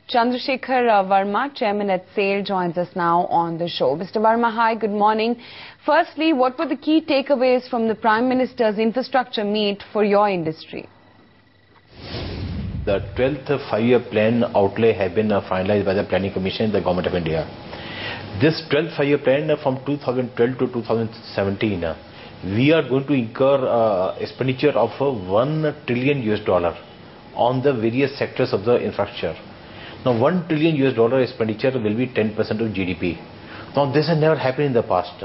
Chandrasekhar Verma, Chairman at SAIL, joins us now on the show. Mr. Verma, hi, good morning. Firstly, what were the key takeaways from the Prime Minister's infrastructure meet for your industry? The 12th five-year plan outlay have been finalized by the Planning Commission in the Government of India. This 12th five-year plan from 2012 to 2017, we are going to incur expenditure of $1 trillion on the various sectors of the infrastructure. Now, $1 trillion expenditure will be 10% of GDP. Now, this has never happened in the past.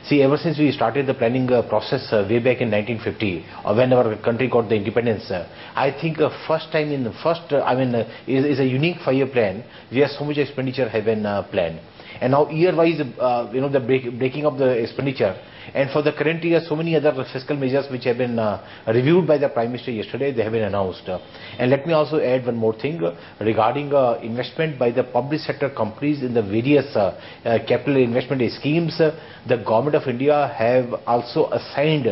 See, ever since we started the planning process way back in 1950, when our country got the independence, I think first time in the is a unique five-year plan where so much expenditure have been planned. And now year-wise, the breaking of the expenditure. And for the current year, so many other fiscal measures which have been reviewed by the Prime Minister yesterday, they have been announced. And let me also add one more thing regarding investment by the public sector companies in the various capital investment schemes. The Government of India have also assigned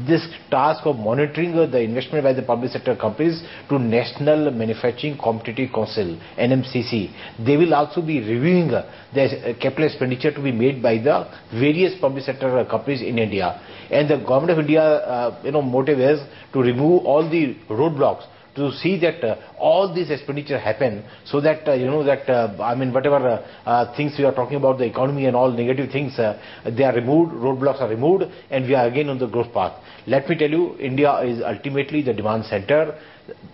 this task of monitoring the investment by the public sector companies to National Manufacturing Competitive Council, NMCC. They will also be reviewing the capital expenditure to be made by the various public sector companies in India. And the Government of India motive is to remove all the roadblocks to see that all these expenditure happen, so that whatever things we are talking about, the economy and all negative things, they are removed, roadblocks are removed, and we are again on the growth path. Let me tell you, India is ultimately the demand center,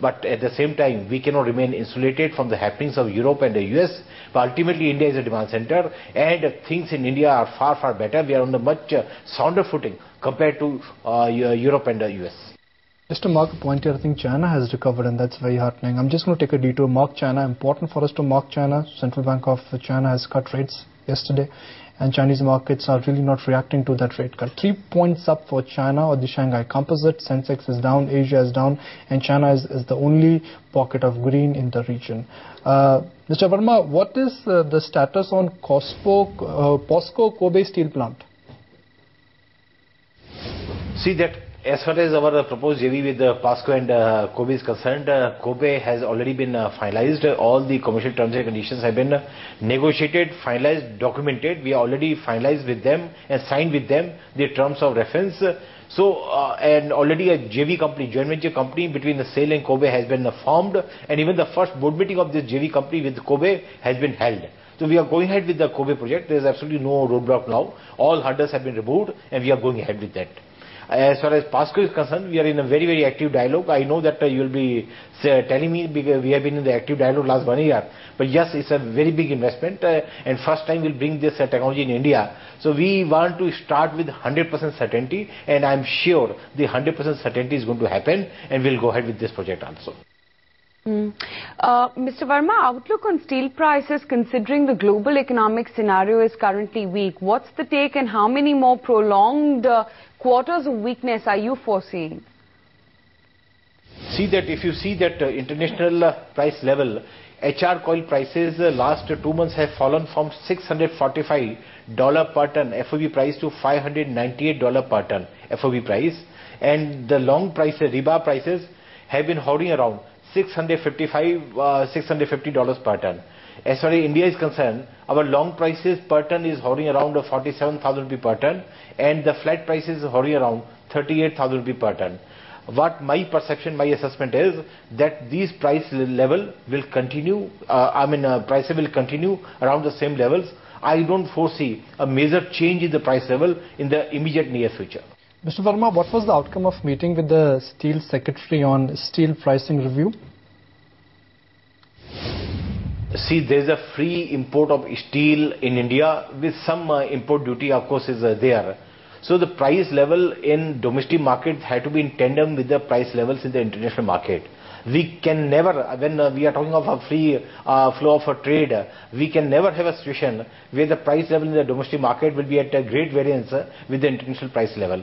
but at the same time we cannot remain insulated from the happenings of Europe and the US. But ultimately India is a demand center, and things in India are far better. We are on a much sounder footing compared to Europe and the US. Just to mark a point here, I think China has recovered, and that's very heartening. I'm just going to take a detour. Mark China, important for us to mark China. Central Bank of China has cut rates yesterday, and Chinese markets are really not reacting to that rate cut. 3 points up for China or the Shanghai Composite. Sensex is down, Asia is down, and China is the only pocket of green in the region. Mr. Verma, what is the status on POSCO Kobe steel plant? See that as far as our proposed JV with POSCO and Kobe is concerned, Kobe has already been finalized. All the commercial terms and conditions have been negotiated, finalized, documented. We already finalized with them and signed with them the terms of reference. So, and already a JV company, joint venture company between the SAIL and Kobe has been formed, and even the first board meeting of this JV company with Kobe has been held. So we are going ahead with the Kobe project. There is absolutely no roadblock now. All hurdles have been removed, and we are going ahead with that. As far as POSCO is concerned, we are in a very active dialogue. I know that you will be telling me, because we have been in the active dialogue last 1 year. But yes, it's a very big investment, and first time we'll bring this technology in India. So we want to start with 100% certainty, and I'm sure the 100% certainty is going to happen, and we'll go ahead with this project also. Mr. Verma, outlook on steel prices considering the global economic scenario is currently weak. What's the take, and how many more prolonged quarters of weakness are you foreseeing? See that if you see that international price level, HR coil prices last 2 months have fallen from $645 per ton FOB price to $598 per ton FOB price, and the long price rebar prices have been hovering around $650 per ton. As far as India is concerned, our long prices per ton is hovering around 47,000 rupees per ton, and the flat prices is hovering around 38,000 rupees per ton. What my perception, my assessment is that these price level will continue. Prices will continue around the same levels. I don't foresee a major change in the price level in the immediate near future. Mr. Verma, what was the outcome of meeting with the Steel Secretary on steel pricing review? See, there is a free import of steel in India with some import duty, of course, is there. So the price level in domestic market had to be in tandem with the price levels in the international market. We can never, when we are talking of a free flow of a trade, we can never have a situation where the price level in the domestic market will be at a great variance with the international price level.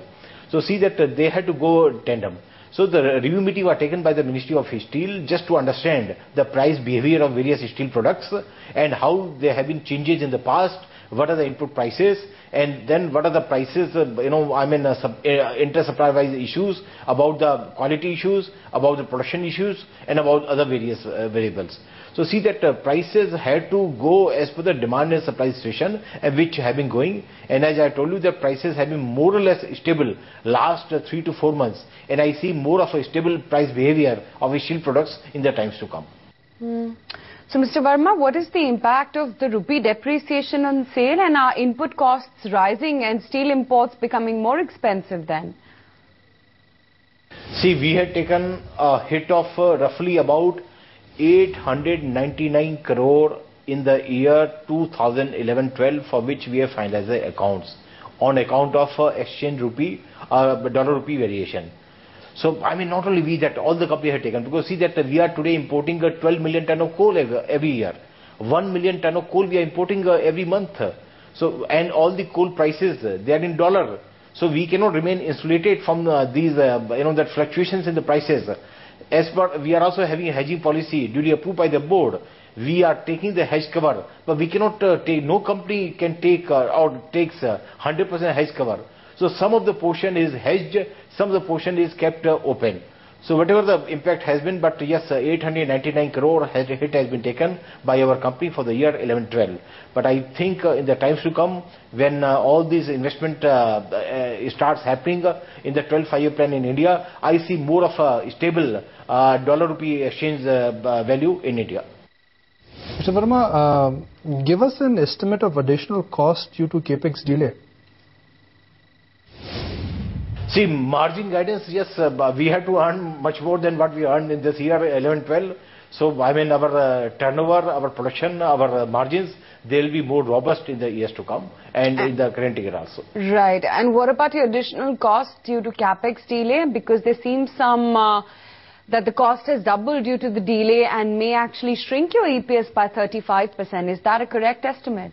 So see that they had to go tandem. So the review meeting was taken by the Ministry of Steel just to understand the price behavior of various steel products and how there have been changes in the past, what are the input prices, and then what are the prices, inter-supply wise issues, about the quality issues, about the production issues, and about other various variables. So see that prices had to go as per the demand and supply situation, which have been going. And as I told you, the prices have been more or less stable last 3 to 4 months. And I see more of a stable price behavior of steel products in the times to come. So, Mr. Verma, what is the impact of the rupee depreciation on sale and our input costs rising and steel imports becoming more expensive then? See, we had taken a hit of roughly about 899 crore in the year 2011-12, for which we have finalized the accounts on account of exchange rupee, dollar rupee variation. So, I mean, not only we, that all the companies have taken, because see that we are today importing 12 million ton of coal every year. 1 million ton of coal we are importing every month. So, and all the coal prices, they are in dollar. So, we cannot remain insulated from these, that fluctuations in the prices. As per, we are also having a hedging policy duly approved by the board. We are taking the hedge cover, but we cannot take, no company can take or takes 100% hedge cover. So some of the portion is hedged, some of the portion is kept open. So whatever the impact has been, but yes, 899 crore hit has been taken by our company for the year 11-12. But I think in the times to come, when all these investment starts happening in the 12th five-year plan in India, I see more of a stable dollar rupee exchange value in India. Mr. Verma, give us an estimate of additional cost due to capex delay. See, margin guidance, yes, we have to earn much more than what we earned in this year 11-12. So, I mean, our turnover, our production, our margins, they will be more robust in the years to come and in the current year also. Right. And what about your additional cost due to capex delay? Because there seems some that the cost has doubled due to the delay and may actually shrink your EPS by 35%. Is that a correct estimate?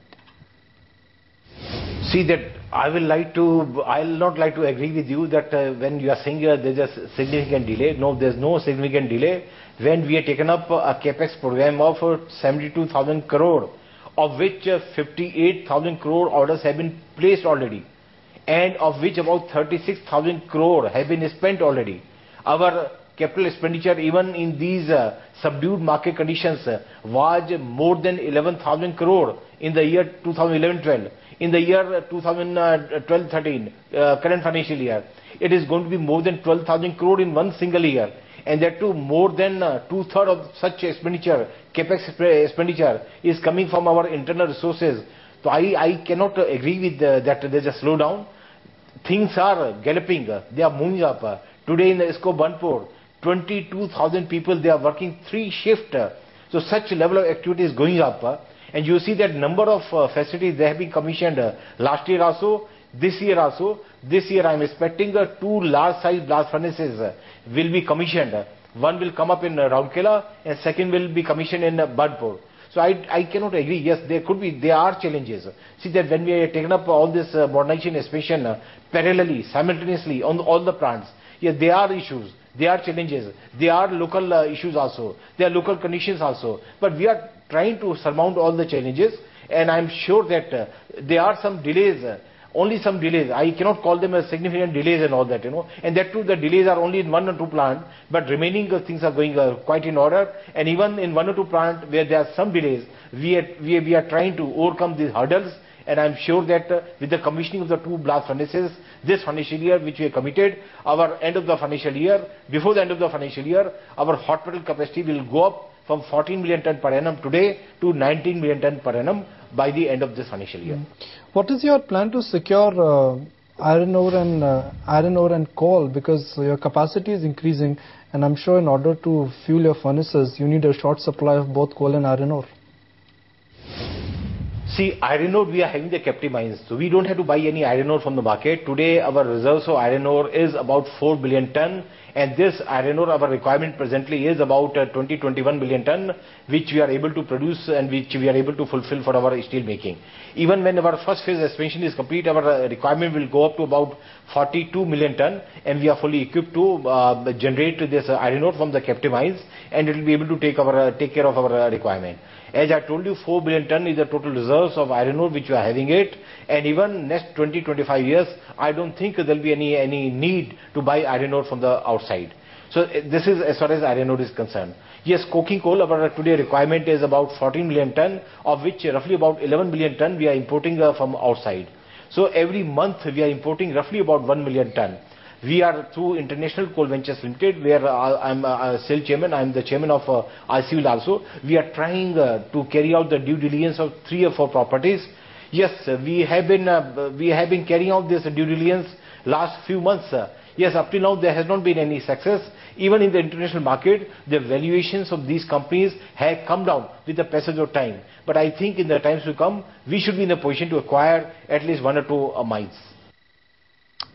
See that I'll not like to agree with you that when you are saying there's a significant delay. No, there's no significant delay. When we have taken up a capex program of 72,000 crore, of which 58,000 crore orders have been placed already, and of which about 36,000 crore have been spent already. Our capital expenditure, even in these subdued market conditions, was more than 11,000 crore in the year 2011-12. In the year 2012-13, current financial year, it is going to be more than 12,000 crore in one single year. And that too, more than two-thirds of such expenditure, capex expenditure, is coming from our internal resources. So I cannot agree with that there's a slowdown. Things are galloping, they are moving up. Today in the ISCO Banpur, 22,000 people, they are working 3 shifts. So such level of activity is going up. And you see that number of facilities they have been commissioned last year also, this year also. This year I am expecting 2 large size blast furnaces will be commissioned. One will come up in Rourkela and second will be commissioned in Banpur. So I cannot agree. Yes, there are challenges. See that when we have taken up all this modernization expansion parallelly, simultaneously on all the plants, yes, there are issues. There are challenges. There are local issues also. There are local conditions also. But we are trying to surmount all the challenges, and I am sure that there are some delays, only some delays. I cannot call them as significant delays and all that, And that too, the delays are only in 1 or 2 plants, but remaining things are going quite in order. And even in 1 or 2 plants where there are some delays, we are trying to overcome these hurdles. And I am sure that with the commissioning of the 2 blast furnaces this financial year, which we have committed, before the end of the financial year, our hot metal capacity will go up from 14 million ton per annum today to 19 million ton per annum by the end of this financial year. What is your plan to secure iron ore and coal, because your capacity is increasing, and I'm sure in order to fuel your furnaces, you need a short supply of both coal and iron ore. See, iron ore, we are having the captive mines, so we don't have to buy any iron ore from the market. Today, our reserves of iron ore is about 4 billion ton, and this iron ore, our requirement presently is about 20-21 billion ton, which we are able to produce and which we are able to fulfill for our steel making. Even when our first phase expansion is complete, our requirement will go up to about 42 million ton, and we are fully equipped to generate this iron ore from the captive mines, and it will be able to take care of our requirement. As I told you, 4 billion ton is the total reserves of iron ore which we are having it, and even next 20-25 years, I don't think there will be any need to buy iron ore from the outside. So this is as far as iron ore is concerned. Yes, coking coal, our today requirement is about 14 million ton, of which roughly about 11 million ton we are importing from outside. So every month we are importing roughly about 1 million ton. We are through International Coal Ventures Limited, where I'm still chairman. I'm the chairman of ICVL also. We are trying to carry out the due diligence of 3 or 4 properties. Yes, we have been carrying out this due diligence last few months. Yes, up till now there has not been any success. Even in the international market, the valuations of these companies have come down with the passage of time. But I think in the times to come, we should be in a position to acquire at least 1 or 2 mines.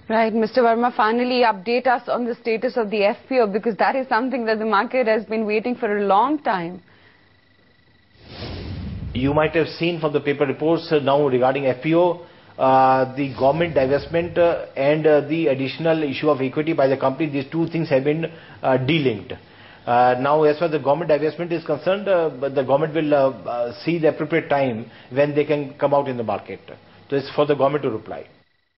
Right, Mr. Verma, finally update us on the status of the FPO, because that is something that the market has been waiting for a long time. You might have seen from the paper reports now regarding FPO, the government divestment and the additional issue of equity by the company. These 2 things have been de-linked. Now, as far as the government divestment is concerned, the government will see the appropriate time when they can come out in the market. So it's for the government to reply.